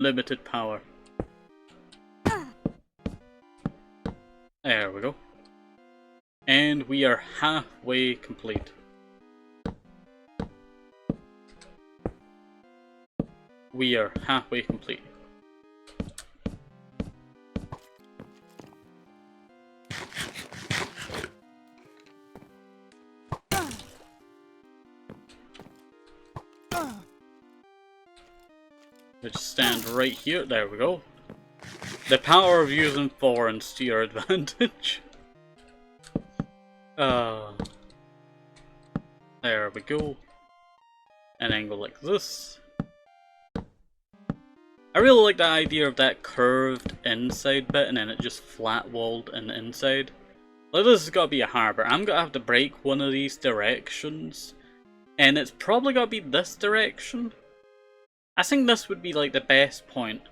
limited power. There we go. And we are halfway complete. We are halfway complete. We just stand right here. There we go. The power of using foreigns to your advantage. There we go. And then go like this. I really like the idea of that curved inside bit and then it just flat walled in the inside. Like, this has got to be a harbour. I'm going to have to break one of these directions. And it's probably got to be this direction. I think this would be like the best point.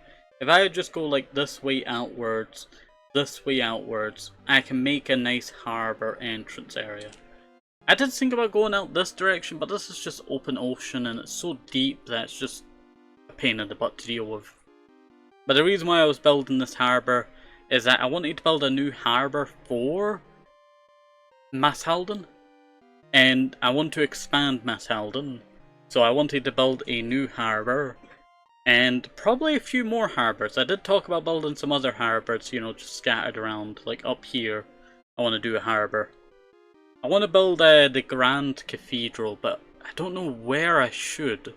If I just go like this way outwards, I can make a nice harbour entrance area. I did think about going out this direction, but this is just open ocean and it's so deep that it's just a pain in the butt to deal with. But the reason why I was building this harbour is that I wanted to build a new harbour for Mashalden. And I want to expand Mashalden. So I wanted to build a new harbour. And probably a few more harbours. I did talk about building some other harbours, you know, just scattered around. Like up here, I want to do a harbour. I want to build the Grand Cathedral, but I don't know where I should.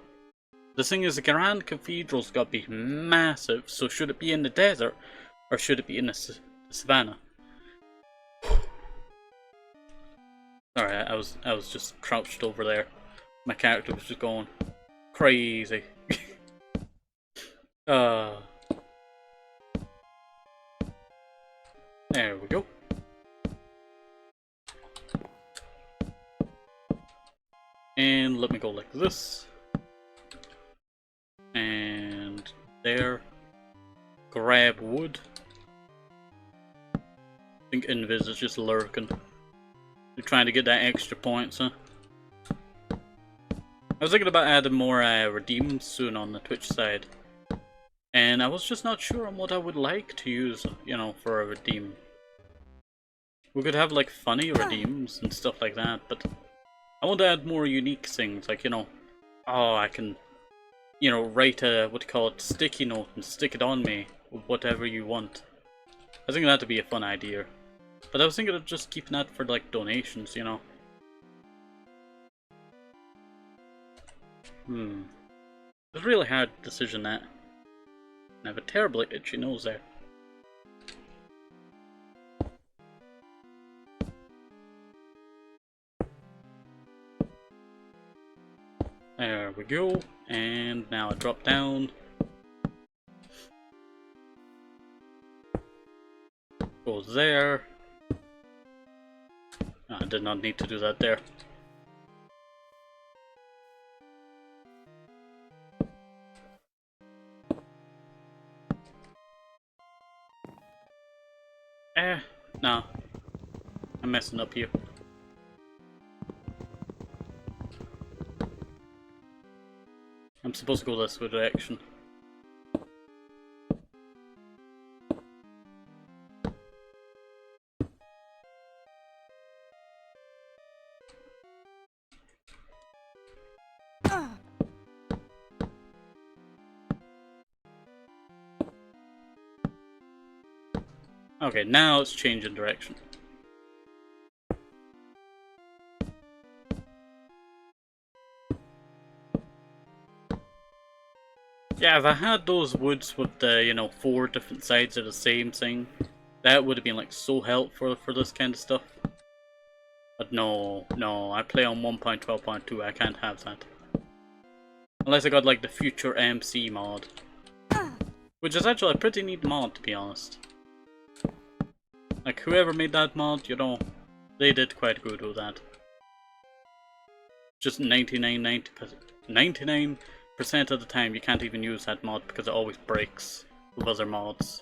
The thing is, the Grand Cathedral's got to be massive, so should it be in the desert, or should it be in the savannah? Sorry, I was just crouched over there. My character was just going crazy. There we go. And let me go like this. And there. Grab wood. I think Invis is just lurking. You're trying to get that extra points, huh? I was thinking about adding more redeems soon on the Twitch side. And I was just not sure on what I would like to use, you know, for a redeem. We could have like funny redeems and stuff like that, but I want to add more unique things, like, you know, oh, I can, you know, write a, what do you call it, sticky note and stick it on me, with whatever you want. I think that'd be a fun idea. But I was thinking of just keeping that for, like, donations, you know. It's a really hard decision, that. I have a terribly itchy nose there. There we go, and now I drop down. Go there. Oh, I did not need to do that there. No. I'm messing up here. I'm supposed to go this way direction. Okay, now it's changing direction. Yeah, if I had those woods with the, you know, 4 different sides of the same thing, that would have been like so helpful for this kind of stuff. But no, I play on 1.12.2, I can't have that. Unless I got like the future MC mod. Which is actually a pretty neat mod, to be honest. Like, whoever made that mod, you know, they did quite good with that. Just 99% of the time you can't even use that mod because it always breaks with other mods.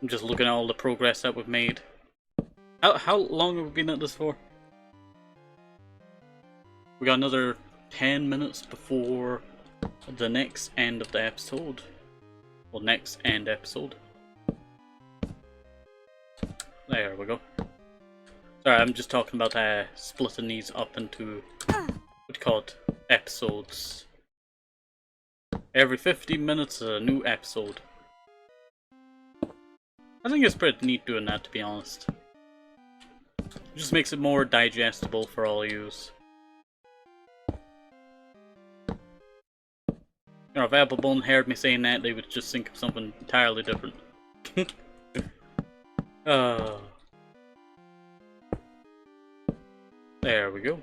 I'm just looking at all the progress that we've made. How long have we been at this for? We got another 10 minutes before the next end of the episode. Well, next end episode. There we go. Sorry, I'm just talking about splitting these up into what you call it, episodes. Every 15 minutes is a new episode. I think it's pretty neat doing that, to be honest. It just makes it more digestible for all yous. You know, if Applebone heard me saying that, they would just think of something entirely different. There we go.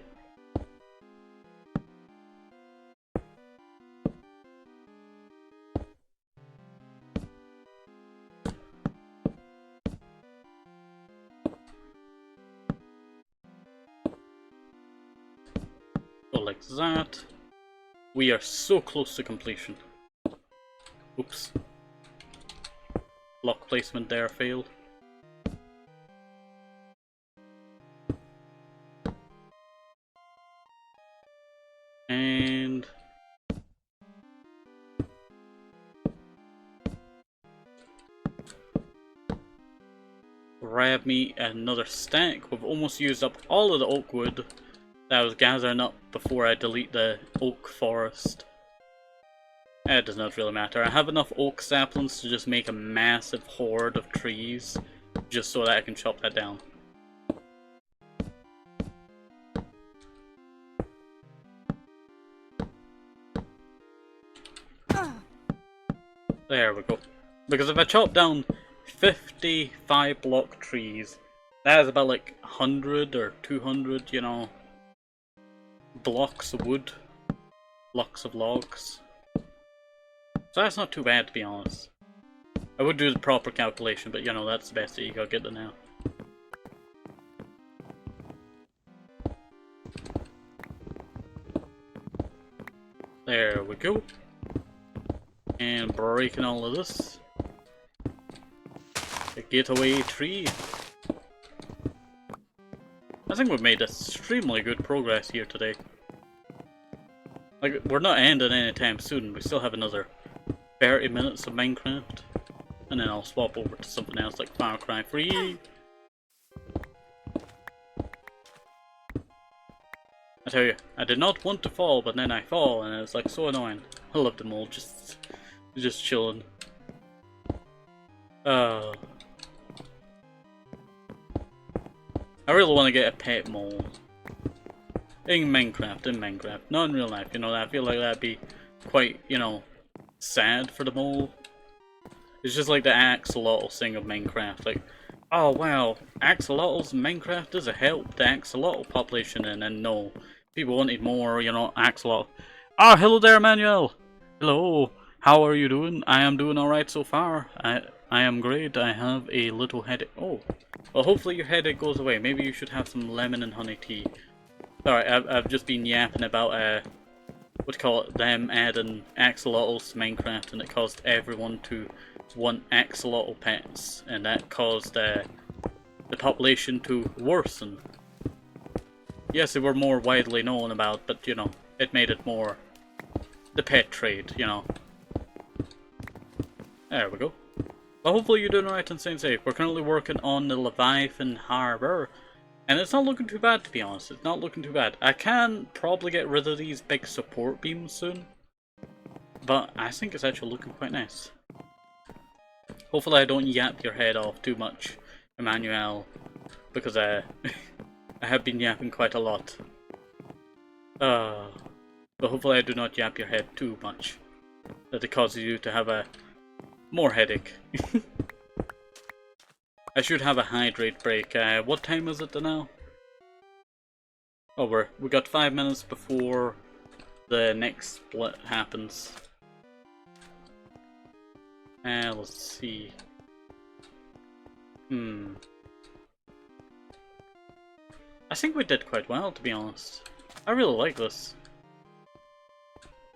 So like that. We are so close to completion. Oops. Block placement there failed. And grab me another stack. We've almost used up all of the oak wood that I was gathering up before I delete the oak forest. It does not really matter. I have enough oak saplings to just make a massive horde of trees, just so that I can chop that down. There we go. Because if I chop down 55 block trees, that is about like 100 or 200, you know, blocks of wood, blocks of logs. So that's not too bad, to be honest. I would do the proper calculation, but you know, that's the best that you gotta get to now. There we go. And breaking all of this. A getaway tree. I think we've made extremely good progress here today. Like, we're not ending anytime soon. We still have another 30 minutes of Minecraft. And then I'll swap over to something else like Far Cry 3. I tell you, I did not want to fall, but then I fall, and it's like so annoying. I love them all, just chilling. I really want to get a pet mole. In Minecraft. Not in real life, you know, I feel like that'd be quite, you know, sad for the mole. It's just like the axolotl thing of Minecraft, like, oh wow, axolotls in Minecraft does it help the axolotl population in, and no, people wanted more, you know, axolotl. Ah, oh, hello there, Emmanuel! Hello, how are you doing? I am doing alright so far. I am great. I have a little headache. Oh, well, hopefully your headache goes away. Maybe you should have some lemon and honey tea. Sorry, I've just been yapping about, what do you call it, them adding axolotls to Minecraft, and it caused everyone to want axolotl pets, and that caused the population to worsen. Yes, they were more widely known about, but you know, it made it more the pet trade, you know. There we go. Well, hopefully you're doing alright and staying safe. We're currently working on the Leviathan Harbour, and it's not looking too bad, to be honest. It's not looking too bad. I can probably get rid of these big support beams soon, but I think it's actually looking quite nice. Hopefully I don't yap your head off too much, Emmanuel, because I have been yapping quite a lot. But hopefully I do not yap your head too much, that it causes you to have a more headache. I should have a hydrate break. What time is it now? Oh, we got 5 minutes before the next split happens. Let's see. I think we did quite well, to be honest. I really like this.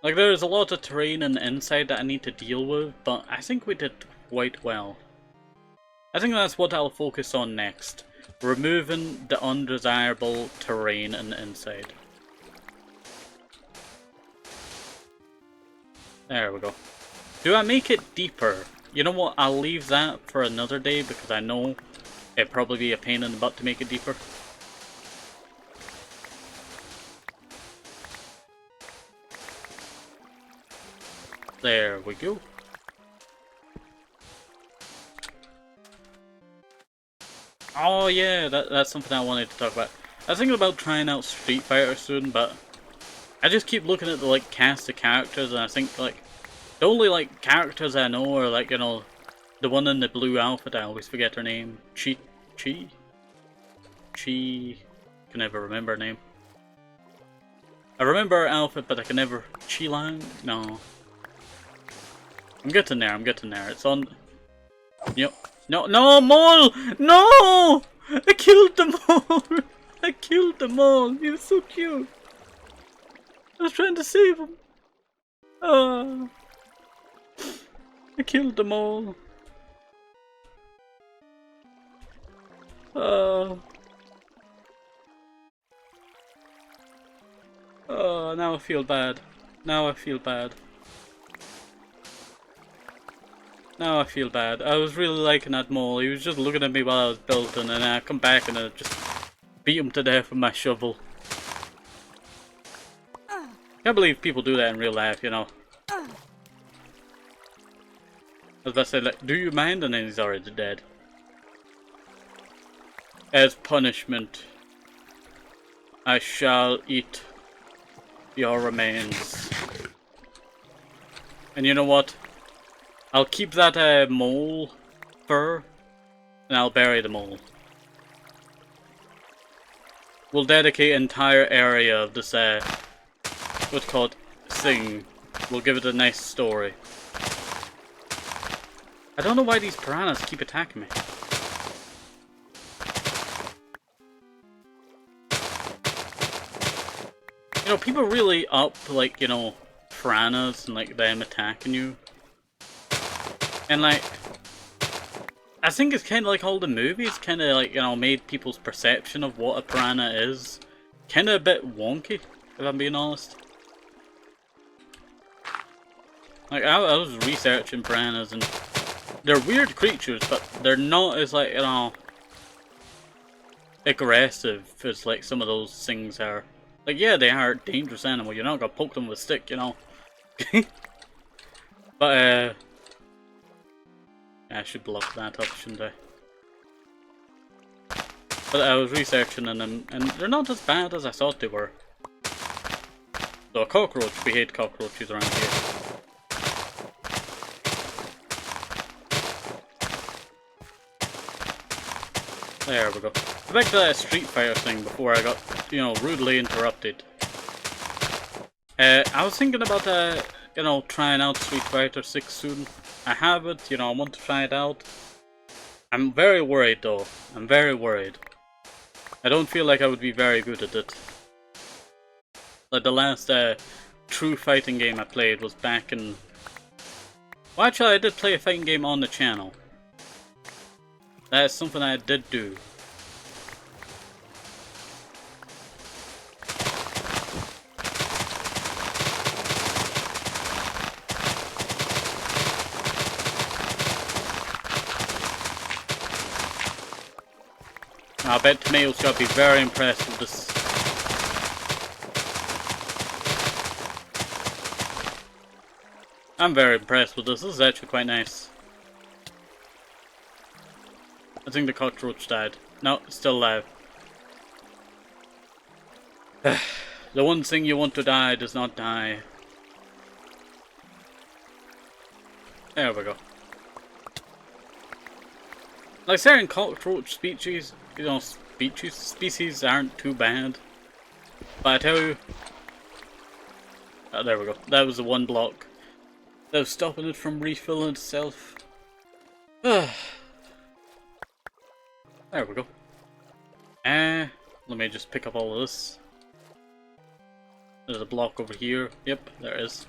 Like, there's a lot of terrain and inside that I need to deal with, but I think we did quite well. I think that's what I'll focus on next. Removing the undesirable terrain in the inside. There we go. Do I make it deeper? You know what, I'll leave that for another day because I know it'd probably be a pain in the butt to make it deeper. There we go. Oh yeah, that's something I wanted to talk about. I was thinking about trying out Street Fighter soon, but I just keep looking at the like cast of characters and I think like the only like characters I know are like, you know, the one in the blue outfit, I always forget her name. Chi? Can never remember her name. I remember her outfit, but I can never... Chi-Lang? No. I'm getting there, It's on... Yep. No, no, mole! No! I killed the mole! I killed the mole! He was so cute! I was trying to save him! Oh. I killed the mole! Oh, now I feel bad. Now I feel bad. Now I feel bad. I was really liking that mole. He was just looking at me while I was building, and I come back and I just beat him to death with my shovel. Can't believe people do that in real life, you know. As I said, like, do you mind? And then he's already dead. As punishment, I shall eat your remains. And you know what? I'll keep that mole fur, and I'll bury the mole. We'll dedicate an entire area of this, what's called thing. We'll give it a nice story. I don't know why these piranhas keep attacking me. You know, people really up, like, you know, piranhas and, like, them attacking you. And, like, I think it's kind of like all the movies kind of, like, you know, made people's perception of what a piranha is kind of a bit wonky, if I'm being honest. Like, I was researching piranhas, and they're weird creatures, but they're not as, like, you know, aggressive as, like, some of those things are. Like, yeah, they are a dangerous animal. You're not gonna poke them with a stick, you know. But, I should block that up, shouldn't I? But I was researching them, and they're not as bad as I thought they were. So a cockroach, we hate cockroaches around here. There we go. Back to that Street Fighter thing before I got, you know, rudely interrupted. I was thinking about, you know, trying out Street Fighter 6 soon. I have it, you know, I want to try it out. I'm very worried though. I'm very worried. I don't feel like I would be very good at it. Like the last true fighting game I played was back in... Well, actually I did play a fighting game on the channel. That is something I did do. I bet Tomato's gotta be very impressed with this. I'm very impressed with this. This is actually quite nice. I think the cockroach died. No, it's still alive. The one thing you want to die does not die. There we go. Like certain cockroach species, you know, species aren't too bad. But I tell you... Oh, there we go. That was the one block that was stopping it from refilling itself. There we go. Let me just pick up all of this. There's a block over here. Yep, there is.